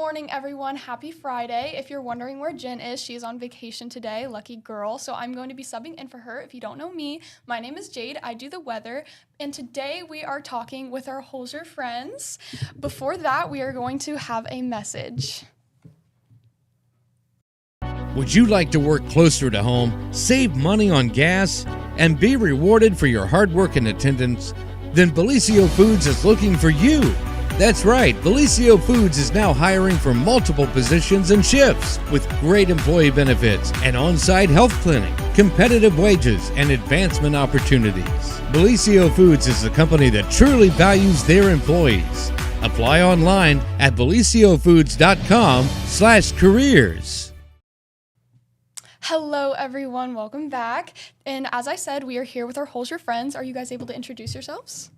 morning, everyone. Happy Friday. If you're wondering where Jen is, she's on vacation today. Lucky girl. So I'm going to be subbing in for her. If you don't know me, my name is Jade. I do the weather. And today we are talking with our Holzer friends. Before that, we are going to have a message. Would you like to work closer to home, save money on gas, and be rewarded for your hard work and attendance? Then Bellisio Foods is looking for you. That's right, Bellisio Foods is now hiring for multiple positions and shifts with great employee benefits, an on-site health clinic, competitive wages, and advancement opportunities. Bellisio Foods is a company that truly values their employees. Apply online at belisiofoods.com/careers. Hello, everyone. Welcome back. And as I said, we are here with our Holzer friends. Are you guys able to introduce yourselves?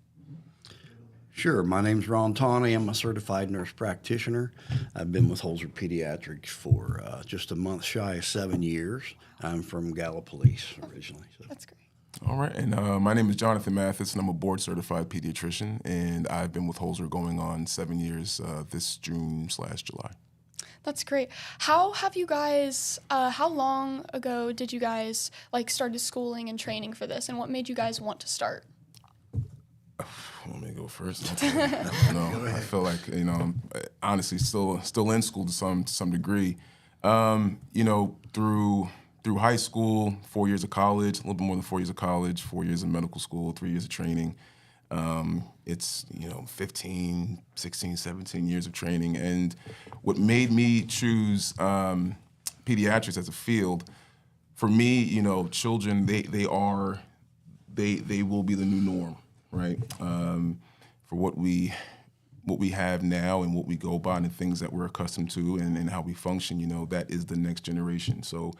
Sure. My name's Ron Tawney. I'm a certified nurse practitioner. I've been with Holzer Pediatrics for just a month shy of 7 years. I'm from Gallipolis originally. So. That's great. All right, and my name is Jonathan Mathis, and I'm a board-certified pediatrician, and I've been with Holzer going on 7 years this June/July. That's great. How have you guys, how long ago did you guys started schooling and training for this, and what made you guys want to start? Want me to go first? I feel like, I'm honestly still in school to some degree. Through high school, 4 years of college, a little bit more than 4 years of college, 4 years of medical school, 3 years of training. It's 15, 16, 17 years of training. And what made me choose pediatrics as a field, for me, children, they will be the new norm, right? For what we have now and what we go by and the things that we're accustomed to and how we function, that is the next generation. So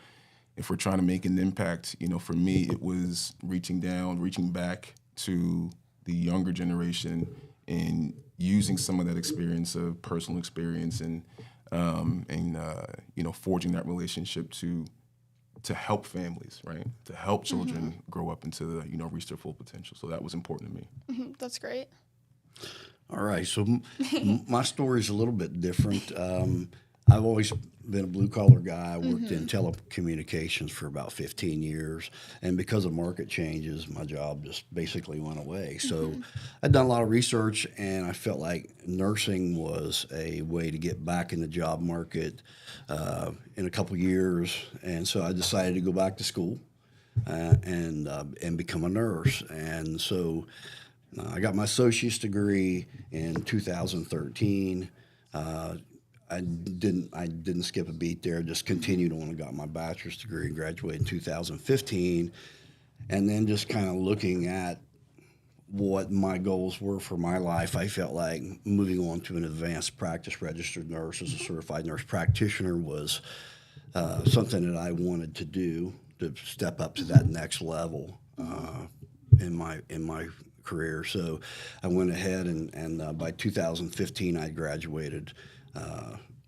if we're trying to make an impact, for me, it was reaching back to the younger generation and using some of that experience of personal experience and forging that relationship to help families, right? To help children grow up into reach their full potential. So that was important to me. Mm-hmm. That's great. All right. So my story is a little bit different. I've always been a blue-collar guy. I worked in telecommunications for about 15 years, and because of market changes, my job just basically went away. So I'd done a lot of research, and I felt like nursing was a way to get back in the job market in a couple years, and so I decided to go back to school and become a nurse. And so I got my associate's degree in 2013. I didn't skip a beat there. Just continued on and got my bachelor's degree and graduated in 2015. And then just kind of looking at what my goals were for my life, I felt like moving on to an advanced practice registered nurse as a certified nurse practitioner was something that I wanted to do to step up to that next level in my career. So I went ahead and by 2015 I graduated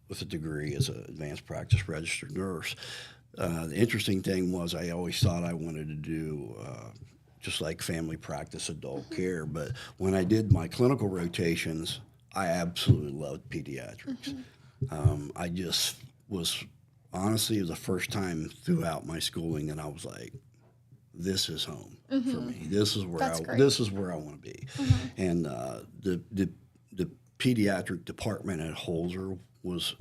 with a degree as an advanced practice registered nurse. The interesting thing was I always thought I wanted to do just like family practice adult care, but when I did my clinical rotations, I absolutely loved pediatrics. I just was, honestly, it was the first time throughout my schooling that I was like, this is home for me. This is where I want to be. And the pediatric department at Holzer was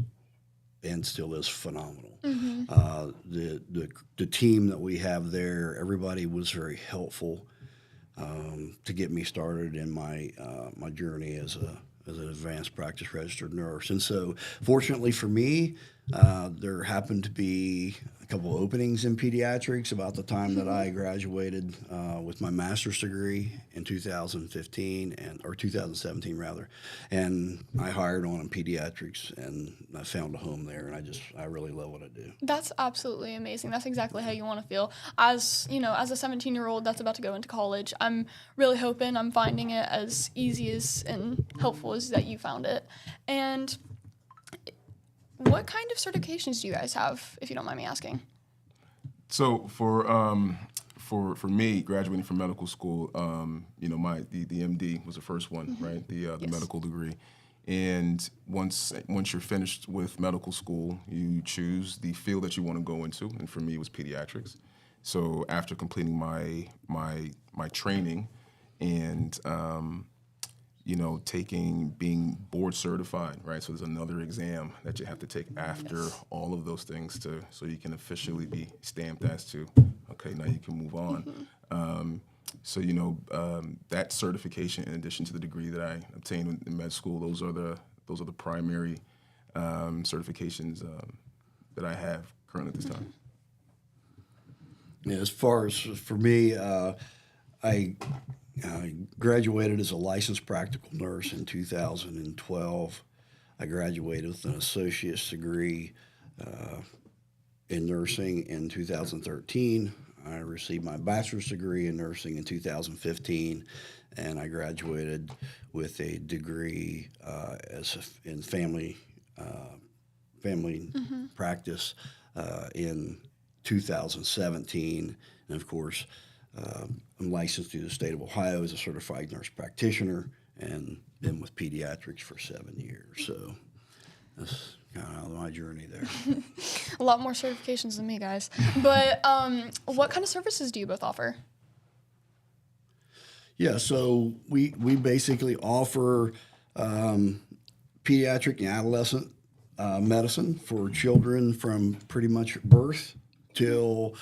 and still is phenomenal. The team that we have there, everybody was very helpful to get me started in my my journey as an advanced practice registered nurse. And so, fortunately for me, there happened to be a couple openings in pediatrics about the time that I graduated with my master's degree in 2015 or 2017 rather, and I hired on in pediatrics and I found a home there, and I really love what I do. That's absolutely amazing. That's exactly how you want to feel. As a 17-year-old that's about to go into college, I'm really hoping I'm finding it as easy as and helpful as that you found it. And what kind of certifications do you guys have, if you don't mind me asking? So for me, graduating from medical school, the MD was the first one, right? The medical degree, And once you're finished with medical school, you choose the field that you want to go into. And for me, it was pediatrics. So after completing my training and being board certified, right? So there's another exam that you have to take after all of those things so you can officially be stamped as to, okay, now you can move on. That certification, in addition to the degree that I obtained in med school, those are the primary certifications that I have currently at this time. Yeah, as far as for me, I graduated as a licensed practical nurse in 2012. I graduated with an associate's degree in nursing in 2013. I received my bachelor's degree in nursing in 2015, and I graduated with a degree in family practice in 2017. And of course, I'm licensed through the state of Ohio as a certified nurse practitioner, and been with pediatrics for 7 years. So that's kind of my journey there. A lot more certifications than me, guys. But what kind of services do you both offer? Yeah, so we basically offer pediatric and adolescent medicine for children from pretty much birth till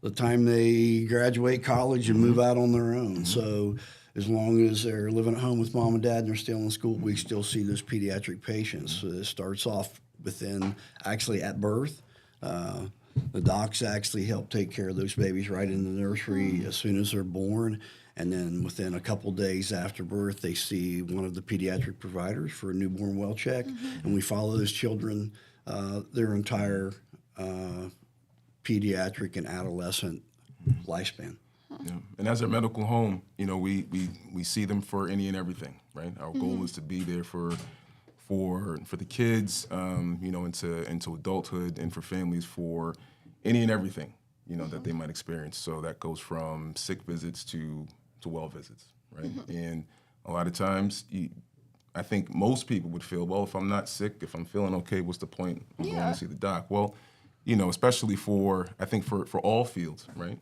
the time they graduate college and move out on their own. So as long as they're living at home with mom and dad and they're still in school, we still see those pediatric patients. So it starts off actually at birth. The docs actually help take care of those babies right in the nursery as soon as they're born. And then within a couple days after birth, they see one of the pediatric providers for a newborn well check. And we follow those children their entire pediatric and adolescent lifespan. Yeah. And as a medical home, we see them for any and everything, right? Our goal is to be there for the kids, into adulthood, and for families for any and everything, that they might experience. So that goes from sick visits to well visits, right? And a lot of times, I think most people would feel, well, if I'm not sick, if I'm feeling okay, what's the point of going to see the doc? Well, especially for all fields, right?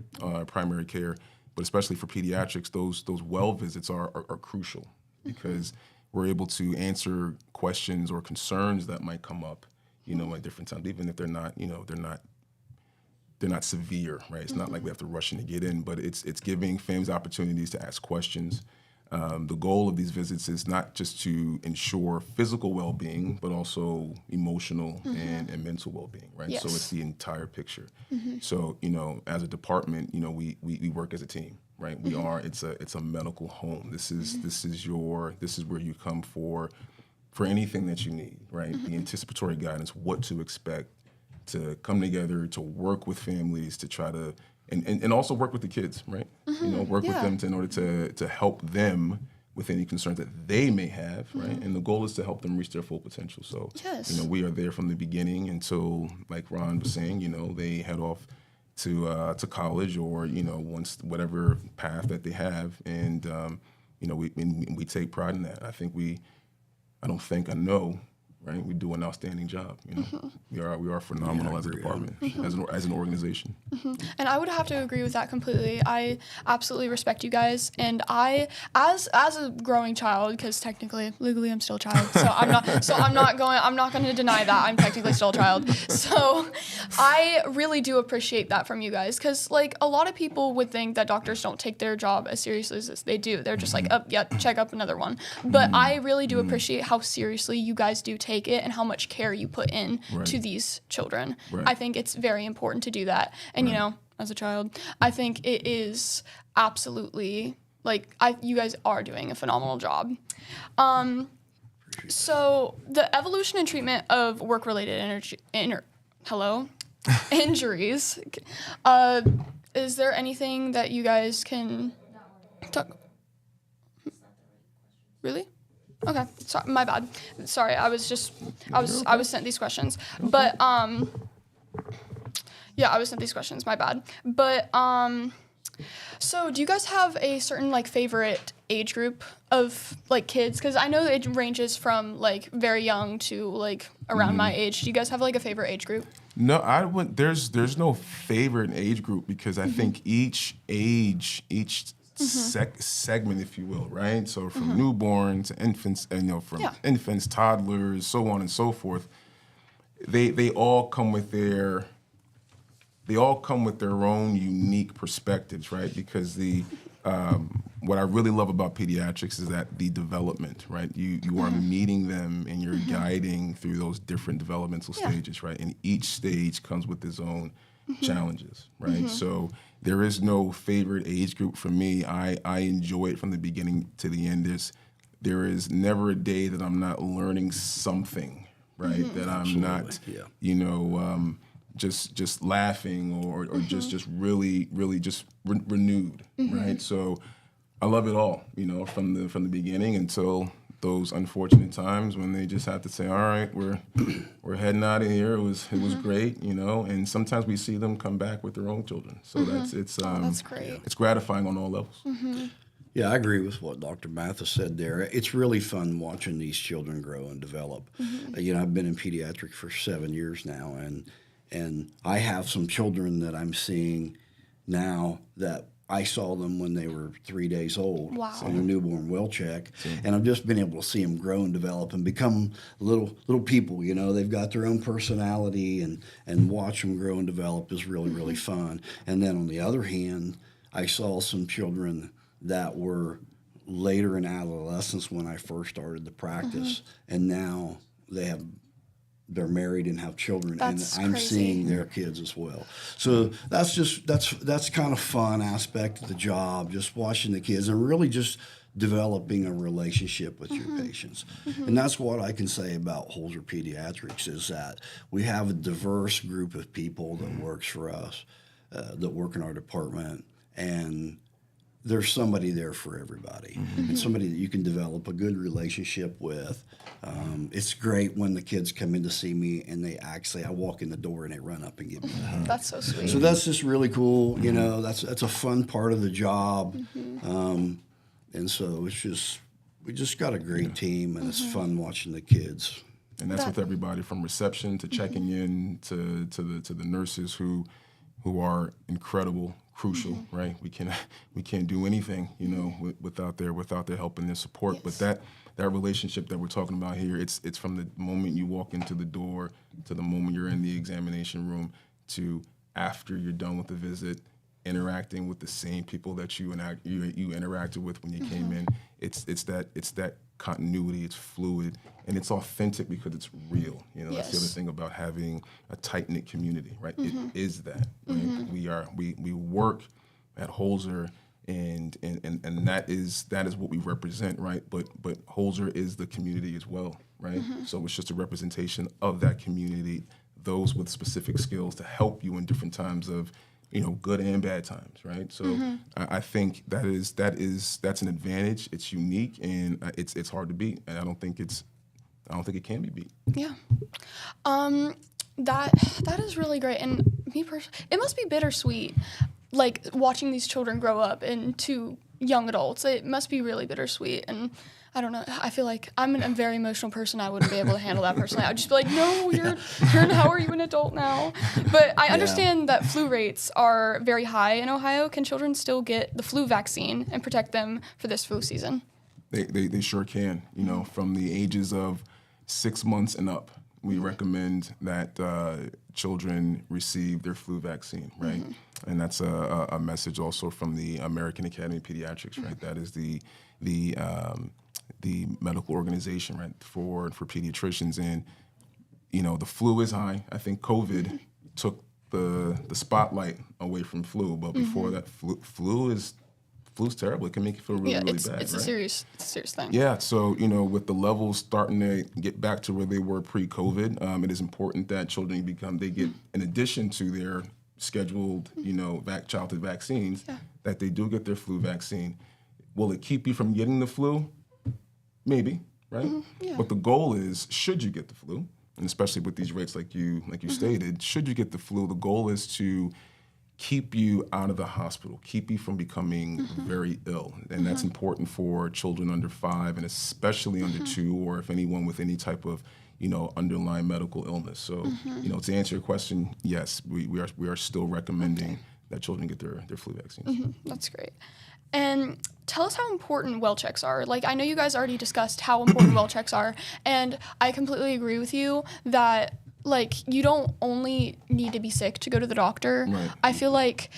Primary care, but especially for pediatrics, those well visits are crucial because we're able to answer questions or concerns that might come up, at different times, even if they're not severe, right? It's not like we have to rush in to get in, but it's giving families opportunities to ask questions. The goal of these visits is not just to ensure physical well-being, but also emotional and mental well-being, right? Yes. So it's the entire picture. So, as a department, we work as a team, right? It's a medical home. This is where you come for anything that you need, right? The anticipatory guidance, what to expect, to come together, to work with families, to try to and also work with the kids, right? Work with them in order to help them with any concerns that they may have, right? And the goal is to help them reach their full potential. So, we are there from the beginning until, like Ron was saying, they head off to college or once whatever path that they have, and we take pride in that. I know. Right, we do an outstanding job. We are phenomenal as a department, as an organization. And I would have to agree with that completely. I absolutely respect you guys, and I, as a growing child, because technically, legally, I'm still a child, I'm not going to deny that I'm technically still a child. So, I really do appreciate that from you guys, because a lot of people would think that doctors don't take their job as seriously as they do. They're just like, check up another one. But I really do appreciate how seriously you guys do take it and how much care you put in to these children. Right. I think it's very important to do that. And, as a child, I think it is absolutely, you guys are doing a phenomenal job. So the evolution and treatment of work-related injuries, is there anything that you guys can talk? Really? Okay, sorry, my bad. Sorry, I was sent these questions, but I was sent these questions. My bad. But So, do you guys have a certain like favorite age group of like kids? Because I know it ranges from like very young to like around my age. Do you guys have like a favorite age group? No, I wouldn't. There's no favorite age group because I think each age, segment, if you will, right? So from newborn to infants, and from infants, toddlers, so on and so forth, they all come with their own unique perspectives, right? Because what I really love about pediatrics is that the development, right? You are meeting them and you're guiding through those different developmental stages, right? And each stage comes with its own challenges, right? So there is no favorite age group for me. I enjoy it from the beginning to the end. There is never a day that I'm not learning something, right? That I'm not, just laughing or just really just renewed, right? So I love it all, from the beginning until those unfortunate times when they just have to say, all right, we're heading out of here. It was great, and sometimes we see them come back with their own children. So that's great. It's gratifying on all levels. Yeah, I agree with what Dr. Mathis said there. It's really fun watching these children grow and develop. I've been in pediatrics for 7 years now, and I have some children that I'm seeing now that I saw them when they were 3 days old on a newborn well check, and I've just been able to see them grow and develop and become little people. They've got their own personality, and watch them grow and develop is really, really fun. And then on the other hand, I saw some children that were later in adolescence when I first started the practice, and now they're married and have children, That's and I'm crazy. seeing their kids as well. So that's kind of fun aspect of the job, just watching the kids and really just developing a relationship with your patients. And that's what I can say about Holzer Pediatrics is that we have a diverse group of people that works for us, that work in our department, and there's somebody there for everybody, and somebody that you can develop a good relationship with. It's great when the kids come in to see me and I walk in the door and they run up and give me a hug. That's so sweet. So that's just really cool. That's a fun part of the job. And so we just got a great team, and it's fun watching the kids. And that's with everybody from reception to checking in to the nurses who are incredible, crucial, right? We can't do anything, without their help and their support. But that relationship that we're talking about here, it's from the moment you walk into the door to the moment you're in the examination room to after you're done with the visit, interacting with the same people that you interacted with when you came in. It's that continuity, it's fluid, and it's authentic because it's real. That's the other thing about having a tight-knit community, right? It is that, right? We work at Holzer, and that is what we represent, right? But Holzer is the community as well, right? So it's just a representation of that community, those with specific skills to help you in different times of good and bad times, right? So I think that's an advantage. It's unique, and it's hard to beat, and I don't think it can be beat. Yeah. That is really great. And me personally, it must be bittersweet, like watching these children grow up into young adults. It must be really bittersweet. And I don't know. I feel like I'm a very emotional person. I wouldn't be able to handle that personally. I would just be like, no, how are you an adult now? But I understand that flu rates are very high in Ohio. Can children still get the flu vaccine and protect them for this flu season? They sure can. From the ages of 6 months and up, we recommend that children receive their flu vaccine, right? And that's a message also from the American Academy of Pediatrics, right? That is the medical organization, right, for pediatricians. And the flu is high. I think COVID took the spotlight away from flu, but before that, flu's terrible. It can make you feel really bad. It's right? a serious thing. Yeah. So with the levels starting to get back to where they were pre-COVID, it is important that children they get, in addition to their scheduled childhood vaccines, that they do get their flu vaccine. Will it keep you from getting the flu? Maybe, right? But the goal is, should you get the flu, and especially with these rates like you stated, should you get the flu, the goal is to keep you out of the hospital, keep you from becoming very ill. And that's important for children under 5 and especially under 2, or if anyone with any type of, underlying medical illness. So, to answer your question, yes, we are still recommending that children get their flu vaccines. That's great. And tell us how important well checks are. Like, I know you guys already discussed how important well checks are, and I completely agree with you that, like, you don't only need to be sick to go to the doctor. Right. I feel like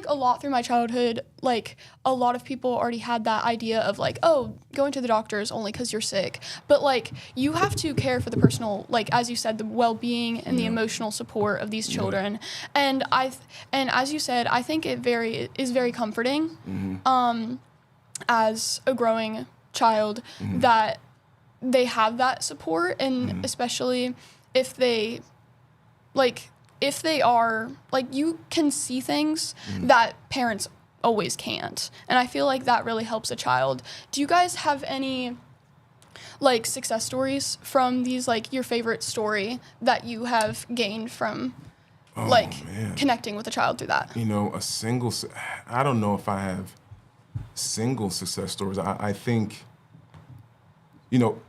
a lot through my childhood, like, a lot of people already had that idea of, like, oh, going to the doctor is only because you're sick. But, like, you have to care for the personal, like, as you said, the well-being and the emotional support of these children. And as you said, I think it is very comforting as a growing child that they have that support, and especially if they are, like, you can see things that parents always can't. And I feel like that really helps a child. Do you guys have any, like, success stories from these, like, your favorite story that you have gained from, connecting with a child through that? I don't know if I have single success stories. I think,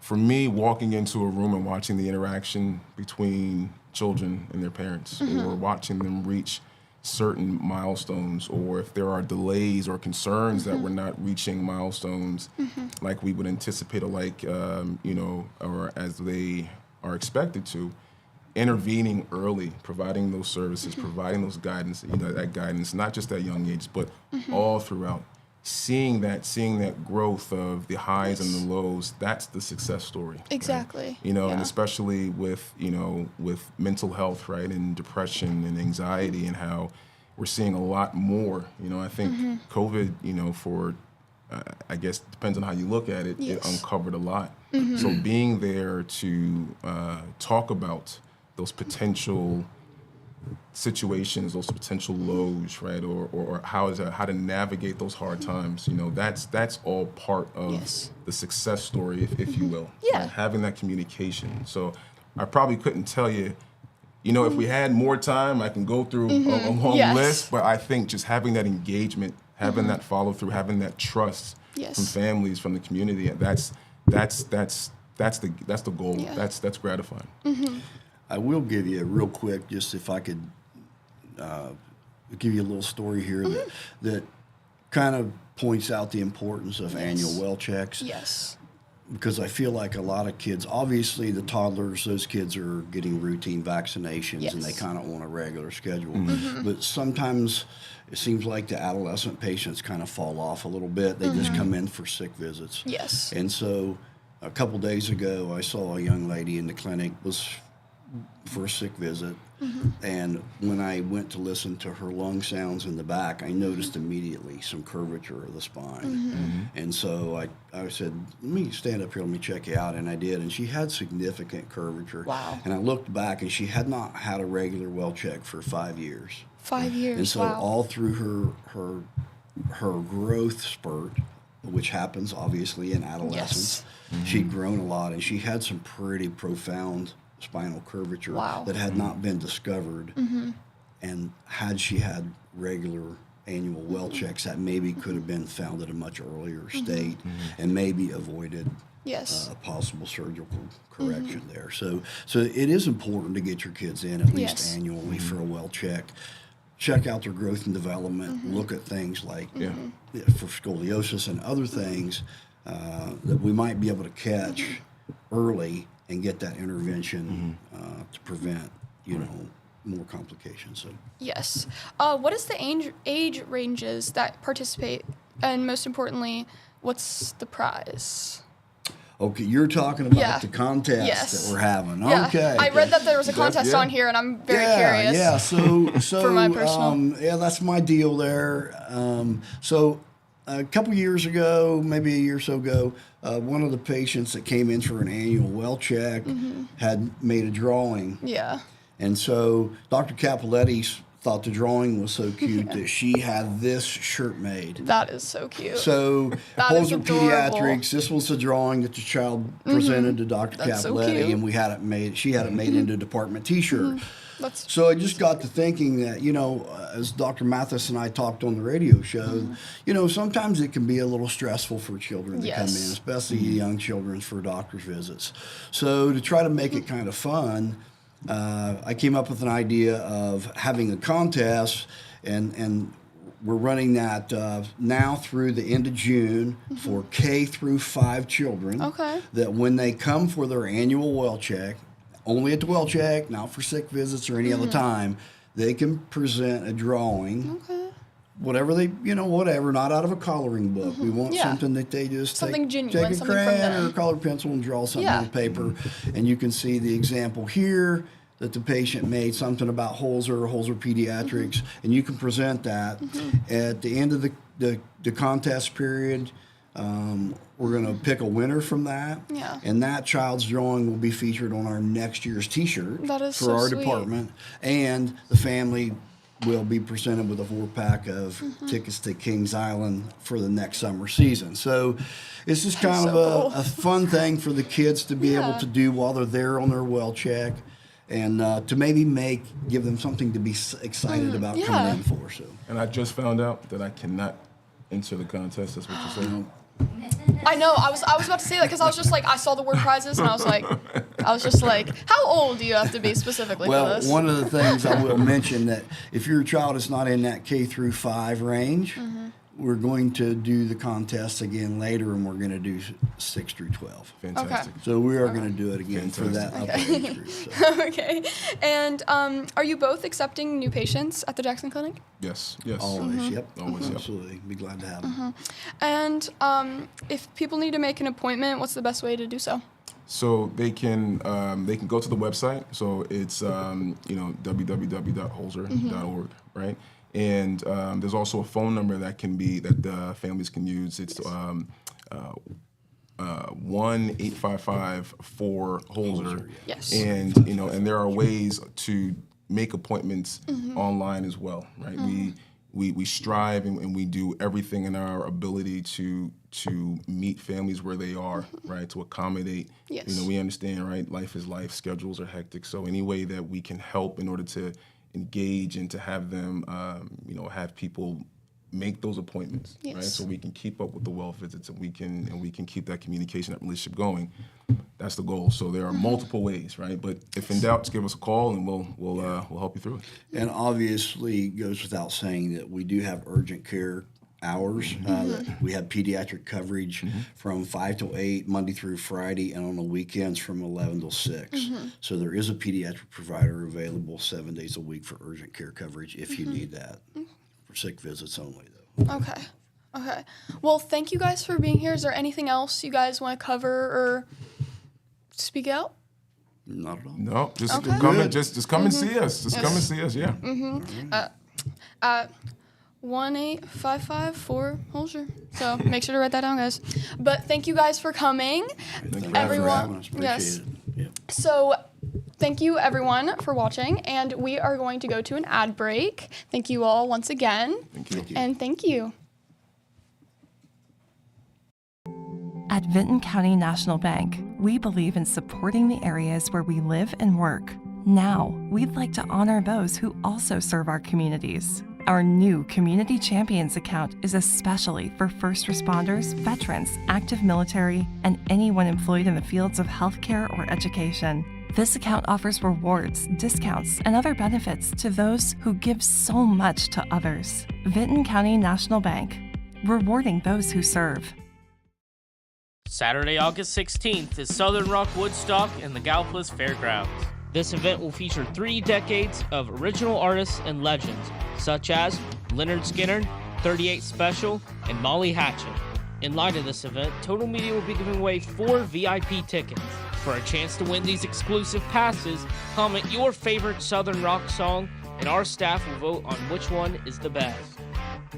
for me, walking into a room and watching the interaction between children and their parents, or watching them reach certain milestones, or if there are delays or concerns that we're not reaching milestones like we would anticipate, or or as they are expected to, intervening early, providing those services, providing those guidance, that guidance, not just at young age, but all throughout. Seeing that growth of the highs and the lows, that's the success story. Exactly. Right? And especially with mental health, right, and depression and anxiety, and how we're seeing a lot more. I think COVID, for I guess depends on how you look at it, it uncovered a lot. So being there to talk about those potential situations, those potential lows, right, or how to navigate those hard times, that's all part of the success story, if you will. Right? Having that communication. So I probably couldn't tell you, if we had more time, I can go through a long list, but I think just having that engagement, having that follow through, having that trust from families, from the community, that's the goal. That's gratifying. I will give you a real quick, just if I could give you a little story here that kind of points out the importance of annual well checks. Yes. Because I feel like a lot of kids, obviously the toddlers, those kids are getting routine vaccinations and they kind of want a regular schedule. But sometimes it seems like the adolescent patients kind of fall off a little bit. They just come in for sick visits. Yes. And so a couple days ago, I saw a young lady in the clinic, was for a sick visit, and when I went to listen to her lung sounds in the back, I noticed immediately some curvature of the spine. And so I said, let me stand up here, let me check you out, and I did, and she had significant curvature. Wow. And I looked back, and she had not had a regular well check for 5 years. 5 years, And so all through her growth spurt, which happens obviously in adolescence, she'd grown a lot, and she had some pretty profound spinal curvature that had not been discovered. And had she had regular annual well checks, that maybe could have been found at a much earlier state and maybe avoided a possible surgical correction there. So it is important to get your kids in at least annually for a well check. Check out their growth and development. Look at things like for scoliosis and other things that we might be able to catch early and get that intervention to prevent, more complications. So yes. What is the age ranges that participate, and most importantly, what's the prize? Okay, you're talking about the contest that we're having. Yeah. Okay. I read that there was a contest on here, and I'm very curious. Yeah, so for my personal. That's my deal there. So a couple years ago, maybe a year or so ago, one of the patients that came in for an annual well check had made a drawing. Yeah. And so Dr. Capoletti thought the drawing was so cute that she had this shirt made. That is so cute. So Holzer Pediatrics, this was the drawing that the child presented to Dr. Capoletti, and we had it made. She had it made into a department T-shirt. So I just got to thinking that, as Dr. Mathis and I talked on the radio show, sometimes it can be a little stressful for children to come in, especially young children for doctor's visits. So to try to make it kind of fun, I came up with an idea of having a contest, and we're running that now through the end of June for K through 5 children. Okay. That when they come for their annual well check, only at the well check, not for sick visits or any other time, they can present a drawing. Okay. Whatever not out of a coloring book. We want something that they just something take genuine, a something from crayon them. or a colored pencil and draw something on the paper. And you can see the example here that the patient made something about Holzer Pediatrics, and you can present that. At the end of the contest period, we're going to pick a winner from that, and that child's drawing will be featured on our next year's T-shirt for our department, and the family will be presented with a 4-pack of tickets to Kings Island for the negive summer season. So it's just kind of a fun thing for the kids to be able to do while they're there on their well check, and to maybe give them something to be excited about coming in for. So. And I just found out that I cannot enter the contest. That's what you're saying. I know. I was about to say that because I was just like, I saw the word prizes and I was just like, how old do you have to be specifically for this? Well, one of the things I will mention that if your child is not in that K through 5 range, we're going to do the contest again later, and we're going to do 6 through 12. Fantastic. So we are going to do it again for that upper age group. So. Okay. And are you both accepting new patients at the Jackson Clinic? Yes. Always, yep. Always, yep. Absolutely. Be glad to have them. And if people need to make an appointment, what's the best way to do so? So they can go to the website. So it's www.holzer.org, right? And there's also a phone number that the families can use. It's 1-855-4-HOLZER. Yes. And and there are ways to make appointments online as well, right? We strive and we do everything in our ability to meet families where they are, right? To accommodate. Yes. We understand, right? Life is life. Schedules are hectic. So any way that we can help in order to engage and to have them, have people make those appointments, right? So we can keep up with the well visits, and we can keep that communication, that relationship going. That's the goal. So there are multiple ways, right? But if in doubt, just give us a call, and we'll help you through it. And obviously, it goes without saying that we do have urgent care hours. We have pediatric coverage from 5 till 8, Monday through Friday, and on the weekends from 11 till 6. So there is a pediatric provider available 7 days a week for urgent care coverage if you need that. For sick visits only, though. Okay. Well, thank you guys for being here. Is there anything else you guys want to cover or speak out? Not at all. No, just come and just come and see us. Just come and see us. Yeah. 1-855-4-HOLZER. So make sure to write that down, guys. But thank you guys for coming. Thank you for having us. Appreciate it. Yeah. So thank you, everyone, for watching. And we are going to go to an ad break. Thank you all once again. Thank you. And thank you. At Vinton County National Bank, we believe in supporting the areas where we live and work. Now, we'd like to honor those who also serve our communities. Our new Community Champions account is especially for first responders, veterans, active military, and anyone employed in the fields of healthcare or education. This account offers rewards, discounts, and other benefits to those who give so much to others. Vinton County National Bank, rewarding those who serve. Saturday, August 16th is Southern Rock Woodstock in the Gallipolis Fairgrounds. This event will feature 3 decades of original artists and legends, such as Leonard Skinner, 38 Special, and Molly Hatchet. In light of this event, Total Media will be giving away 4 VIP tickets. For a chance to win these exclusive passes, comment your favorite Southern Rock song, and our staff will vote on which one is the best.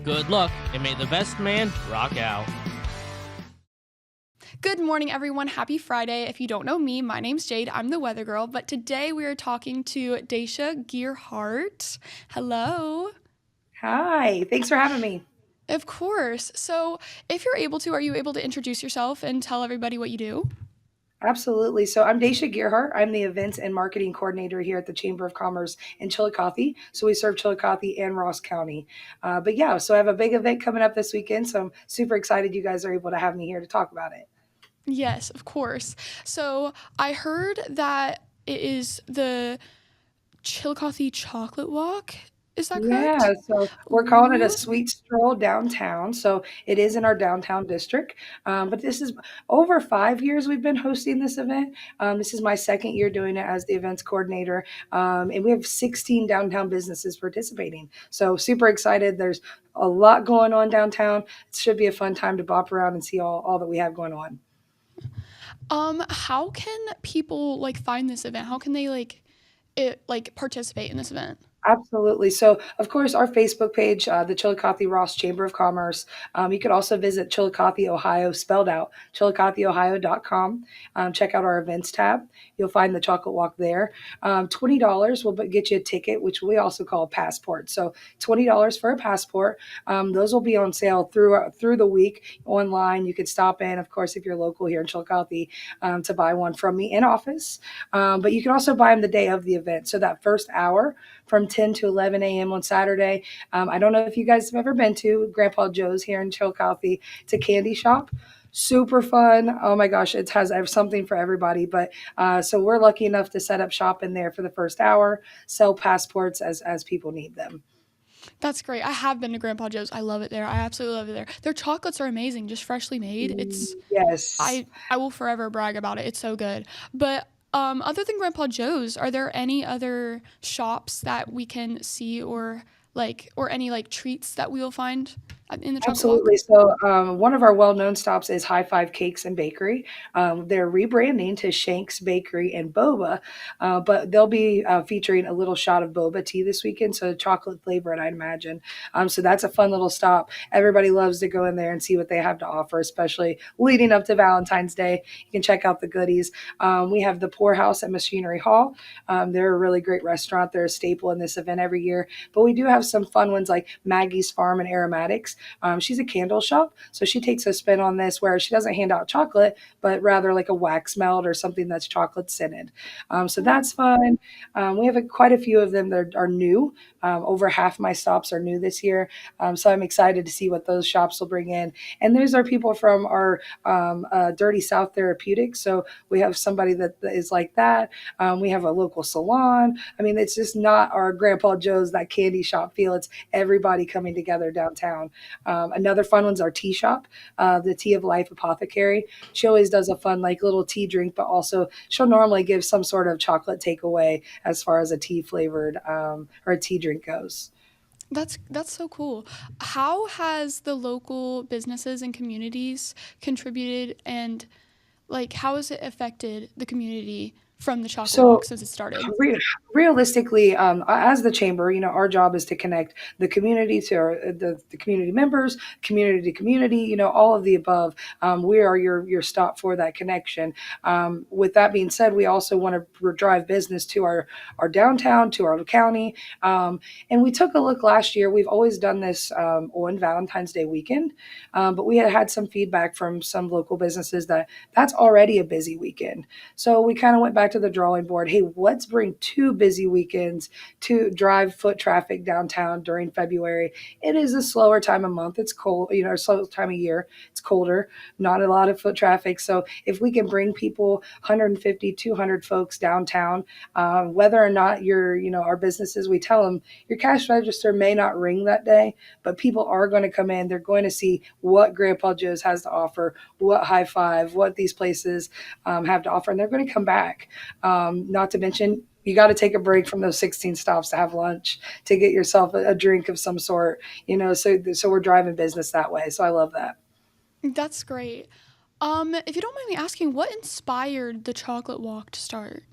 Good luck, and may the best man rock out. Good morning, everyone. Happy Friday. If you don't know me, my name's Jade. I'm the weather girl, but today we are talking to Daisha Gearhart. Hello. Hi. Thanks for having me. Of course. So if you're able to, are you able to introduce yourself and tell everybody what you do? Absolutely. So I'm Daisha Gearhart. I'm the events and marketing coordinator here at the Chamber of Commerce in Chillicothe. So we serve Chillicothe and Ross County. But yeah, so I have a big event coming up this weekend. So I'm super excited you guys are able to have me here to talk about it. Yes, of course. So I heard that it is the Chillicothe Chocolate Walk. Is that Yeah, correct? so we're calling it a Ooh. sweet stroll downtown. So it is in our downtown district. But this is over 5 years we've been hosting this event. This is my second year doing it as the events coordinator. And we have 16 downtown businesses participating. So super excited. There's a lot going on downtown. It should be a fun time to bop around and see all that we have going on. How can people like find this event? How can they participate in this event? Absolutely. So, of course, our Facebook page, the Chillicothe Ross Chamber of Commerce. You could also visit Chillicothe, Ohio, spelled out, chillicotheohio.com. Check out our events tab. You'll find the chocolate walk there. $20 will get you a ticket, which we also call a passport. So, $20 for a passport. Those will be on sale through the week online. You could stop in, of course, if you're local here in Chillicothe, to buy one from me in office. But you can also buy them the day of the event. So, that first hour, from 10 to 11 a.m. on Saturday. I don't know if you guys have ever been to Grandpa Joe's here in Chillicothe. It's a candy shop. Super fun. Oh my gosh, it has something for everybody. But so we're lucky enough to set up shop in there for the first hour, sell passports as people need them. That's great. I have been to Grandpa Joe's. I love it there. I absolutely love it there. Their chocolates are amazing, just freshly made. It's Yes. I will forever brag about it. It's so good. But other than Grandpa Joe's, are there any other shops that we can see or any like treats that we will find in the chocolate walk? Absolutely. So, one of our well-known stops is High Five Cakes and Bakery. They're rebranding to Shank's Bakery and Boba, but they'll be featuring a little shot of boba tea this weekend, so chocolate flavored, I'd imagine. So that's a fun little stop. Everybody loves to go in there and see what they have to offer, especially leading up to Valentine's Day. You can check out the goodies. We have the Poorhouse at Machinery Hall. They're a really great restaurant. They're a staple in this event every year, but we do have some fun ones like Maggie's Farm and Aromatics. She's a candle shop, so she takes a spin on this where she doesn't hand out chocolate, but rather like a wax melt or something that's chocolate scented. So that's fun. We have quite a few of them that are new. Over half my stops are new this year, so I'm excited to see what those shops will bring in. And those are people from our Dirty South Therapeutics. So we have somebody that is like that. We have a local salon. I mean, it's just not our Grandpa Joe's, that candy shop feel. It's everybody coming together downtown. Another fun one's our tea shop, the Tea of Life Apothecary. She always does a fun, like, little tea drink, but also she'll normally give some sort of chocolate takeaway as far as a tea flavored or a tea drink goes. That's so cool. How has the local businesses and communities contributed and how has it affected the community from the chocolate So walk since it started? Re- realistically, as the chamber, our job is to connect the community to the community members, community to community, all of the above. We are your stop for that connection. With that being said, we also want to drive business to our downtown, to our county. And we took a look last year. We've always done this on Valentine's Day weekend, but we had some feedback from some local businesses that that's already a busy weekend. So we kind of went back to the drawing board. Hey, let's bring 2 busy weekends to drive foot traffic downtown during February. It is a slower time of month. It's cold, a slow time of year. It's colder, not a lot of foot traffic. So if we can bring people 150, 200 folks downtown, whether or not our businesses, we tell them your cash register may not ring that day, but people are going to come in. They're going to see what Grandpa Joe's has to offer, what High Five, what these places have to offer, and they're going to come back. Not to mention, you got to take a break from those 16 stops to have lunch, to get yourself a drink of some sort, so we're driving business that way. So I love that. That's great. If you don't mind me asking, what inspired the chocolate walk to start?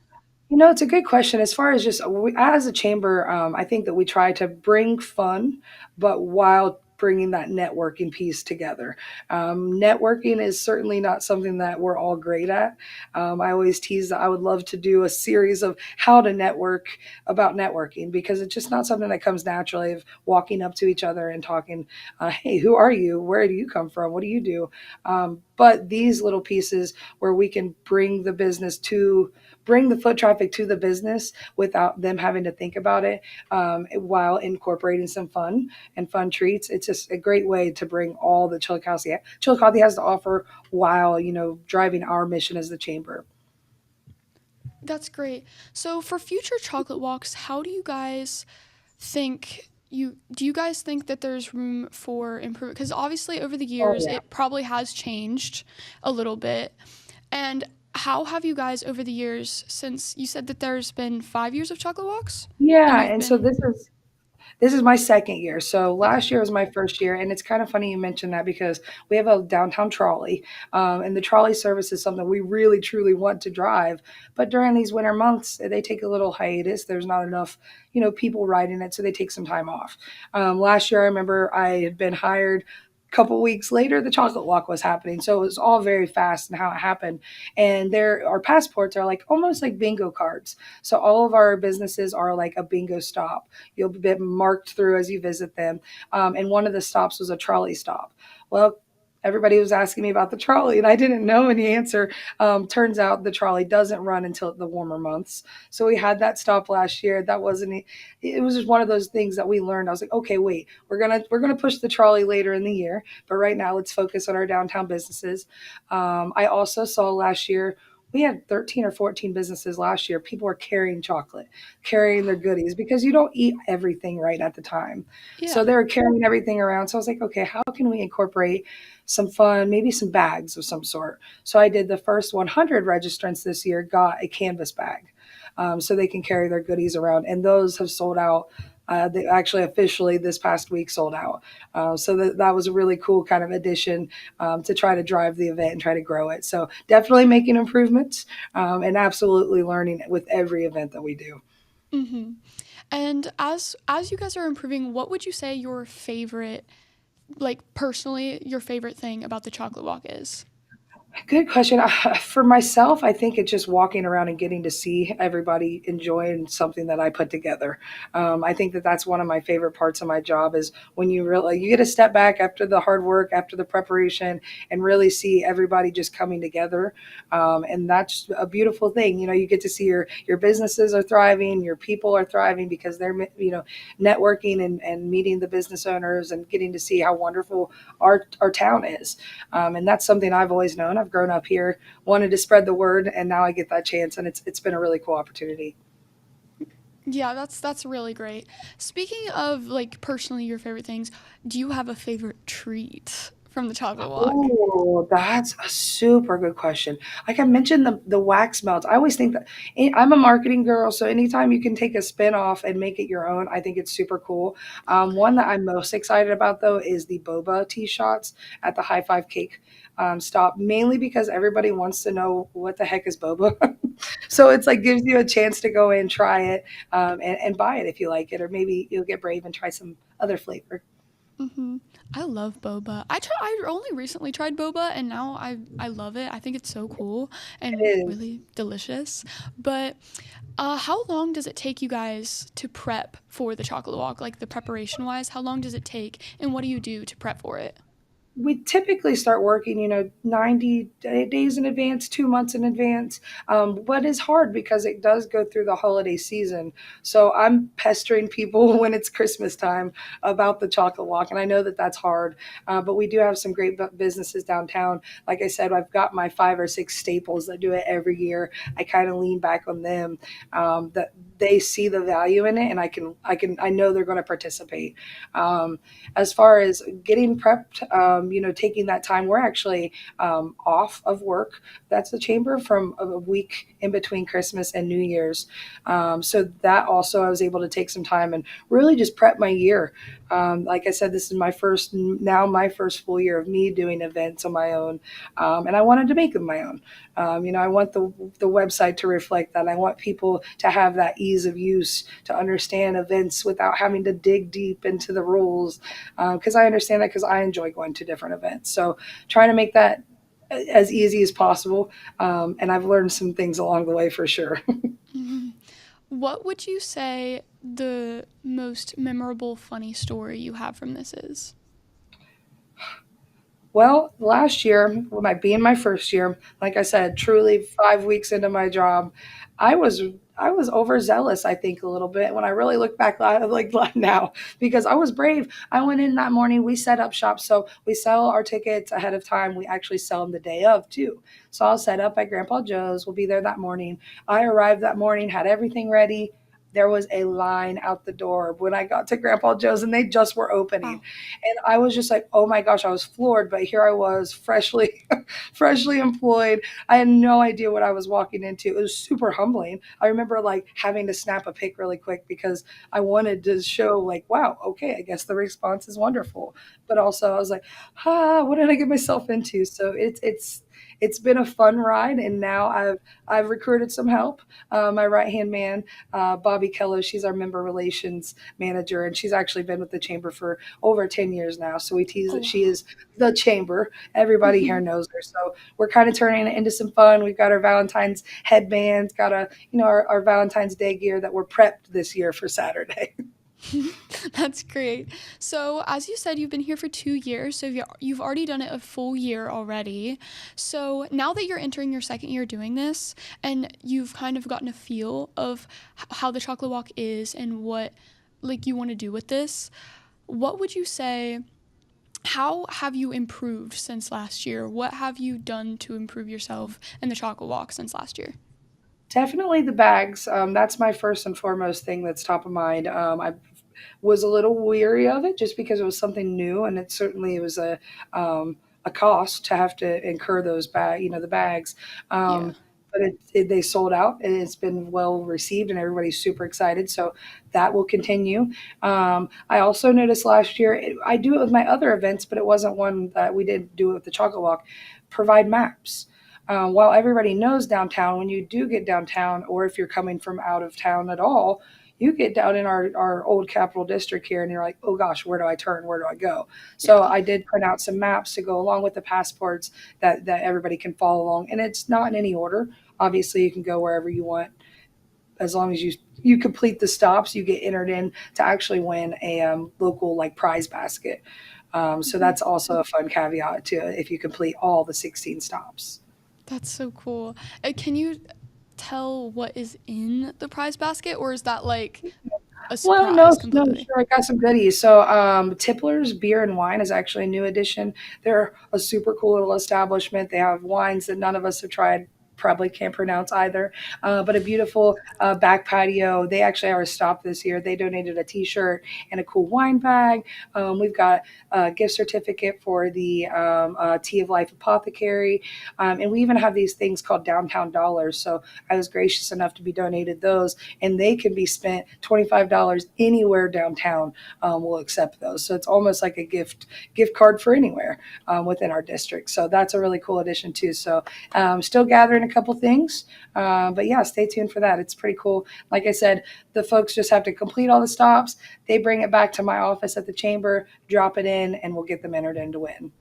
It's a good question. As far as just as a chamber, I think that we try to bring fun, but while bringing that networking piece together. Networking is certainly not something that we're all great at. I always tease that I would love to do a series of how to network about networking, because it's just not something that comes naturally, of walking up to each other and talking, hey, who are you? Where do you come from? What do you do? But these little pieces where we can bring the foot traffic to the business without them having to think about it, while incorporating some fun and fun treats. It's just a great way to bring all the Chillicothe has to offer, while, driving our mission as the chamber. That's great. So for future chocolate walks, how do you guys think do you guys think that there's room for improvement? Because obviously over the Oh years yeah. it probably has changed a little bit. And how have you guys over the years, since you said that there's been 5 years of chocolate walks and Yeah, you've and so been this is my second year. So okay. last year was my first year, and it's kind of funny you mentioned that, because we have a downtown trolley, and the trolley service is something we really truly want to drive. But during these winter months, they take a little hiatus. There's not enough, people riding it, so they take some time off. Last year, I remember I had been hired. Couple weeks later, the chocolate walk was happening, so it was all very fast in how it happened. And there, our passports are like almost like bingo cards. So all of our businesses are like a bingo stop. You'll be marked through as you visit them. And one of the stops was a trolley stop. Well, everybody was asking me about the trolley, and I didn't know any answer. Turns out the trolley doesn't run until the warmer months. So we had that stop last year. That wasn't. It was just one of those things that we learned. I was like, okay, wait, we're gonna push the trolley later in the year, but right now let's focus on our downtown businesses. I also saw last year, we had 13 or 14 businesses last year. People are carrying chocolate, carrying their goodies, because you don't eat everything right at the time. So Yeah. they were carrying everything around. So I was like, okay, how can we incorporate some fun, maybe some bags of some sort? So I did the first 100 registrants this year got a canvas bag, so they can carry their goodies around. And those have sold out. They actually officially this past week sold out. So that was a really cool kind of addition, to try to drive the event and try to grow it. So definitely making improvements, and absolutely learning with every event that we do. Mhm. And as you guys are improving, what would you say your favorite, like personally, your favorite thing about the chocolate walk is? Good question. For myself, I think it's just walking around and getting to see everybody enjoying something that I put together. I think that that's one of my favorite parts of my job, is when you get to step back after the hard work, after the preparation, and really see everybody just coming together. And that's a beautiful thing. You get to see your businesses are thriving, your people are thriving, because they're networking and meeting the business owners and getting to see how wonderful our town is. And that's something I've always known. I've grown up here, wanted to spread the word, and now I get that chance, and it's been a really cool opportunity. Yeah, that's really great. Speaking of like personally your favorite things, do you have a favorite treat from the chocolate walk? Oh, that's a super good question. Like I mentioned, the wax melts. I always think that I'm a marketing girl, so anytime you can take a spin off and make it your own, I think it's super cool. One that I'm most excited about though is the boba tea shots at the High Five Cake stop, mainly because everybody wants to know what the heck is boba. So it's like gives you a chance to go in, try it, and buy it if you like it, or maybe you'll get brave and try some other flavor. Mhm. I love boba. I only recently tried boba and now I love it. I think it's so cool It and is. really delicious. But how long does it take you guys to prep for the chocolate walk? Like the preparation wise, how long does it take and what do you do to prep for it? We typically start working, 90 days in advance, 2 months in advance. But it's hard because it does go through the holiday season. So I'm pestering people when it's Christmas time about the chocolate walk. And I know that that's hard. But we do have some great businesses downtown. Like I said, I've got my 5 or 6 staples that do it every year. I kind of lean back on them, that they see the value in it, and I know they're going to participate. As far as getting prepped, taking that time, we're actually off of work. That's the chamber from a week in between Christmas and New Year's. So that also, I was able to take some time and really just prep my year. Like I said, this is my first full year of me doing events on my own, and I wanted to make them my own. I want the website to reflect that. I want people to have that ease ease of use to understand events without having to dig deep into the rules. Because I understand that because I enjoy going to different events. So trying to make that as easy as possible. And I've learned some things along the way for sure. What would you say the most memorable, funny story you have from this is? Well, last year, being my first year, like I said, truly 5 weeks into my job, I was I was overzealous, I think, a little bit when I really look back like now because I was brave. I went in that morning. We set up shop, so we sell our tickets ahead of time. We actually sell them the day of too. So I'll set up at Grandpa Joe's. We'll be there that morning. I arrived that morning, had everything ready. There was a line out the door when I got to Grandpa Joe's and they just were opening. Wow. And I was just like, oh my gosh, I was floored. But here I was, freshly, freshly employed. I had no idea what I was walking into. It was super humbling. I remember like having to snap a pic really quick because I wanted to show like, wow, okay, I guess the response is wonderful. But also I was like, what did I get myself into? So it's been a fun ride, and now I've recruited some help. My right hand man, Bobby Kello, she's our member relations manager, and she's actually been with the chamber for over 10 years now. So we tease that Oh, she is the chamber. Everybody here knows her. So we're kind of turning it into some fun. We've got our Valentine's headbands, got our Valentine's Day gear that we're prepped this year for Saturday. that's great. So, as you said, you've been here for 2 years, so you've already done it a full year already. So, now that you're entering your second year doing this, and you've kind of gotten a feel of how the chocolate walk is and what like you want to do with this, what would you say? How have you improved since last year? What have you done to improve yourself and the chocolate walk since last year? Definitely the bags. That's my first and foremost thing that's top of mind. I was a little weary of it just because it was something new, and it was a cost to have to incur the bags. Yeah. But they sold out, and it's been well received, and everybody's super excited. So that will continue. I also noticed last year I do it with my other events, but it wasn't one that we did do it with the Chocolate Walk. Provide maps. While everybody knows downtown, when you do get downtown, or if you're coming from out of town at all, you get down in our old capital district here and you're like, oh gosh, where do I turn? Where do I go? So Yeah. I did print out some maps to go along with the passports that everybody can follow along. And it's not in any order. Obviously, you can go wherever you want. As long as you complete the stops, you get entered in to actually win a local like prize basket. So that's also a fun caveat to if you complete all the 16 stops. That's so cool. Can you tell what is in the prize basket, or is that like a Well, no, surprise no, completely? sure. I got some goodies. So, Tippler's Beer and Wine is actually a new addition. They're a super cool little establishment. They have wines that none of us have tried. Probably can't pronounce either, but a beautiful back patio. They actually are a stop this year. They donated a T-shirt and a cool wine bag. We've got a gift certificate for the Tea of Life Apothecary, and we even have these things called Downtown Dollars. So I was gracious enough to be donated those, and they can be spent $25 anywhere downtown. We'll accept those. So it's almost like a gift card for anywhere within our district. So that's a really cool addition too. So still gathering a couple things, but yeah, stay tuned for that. It's pretty cool. Like I said, the folks just have to complete all the stops. They bring it back to my office at the chamber, drop it in, and we'll get them entered in to win.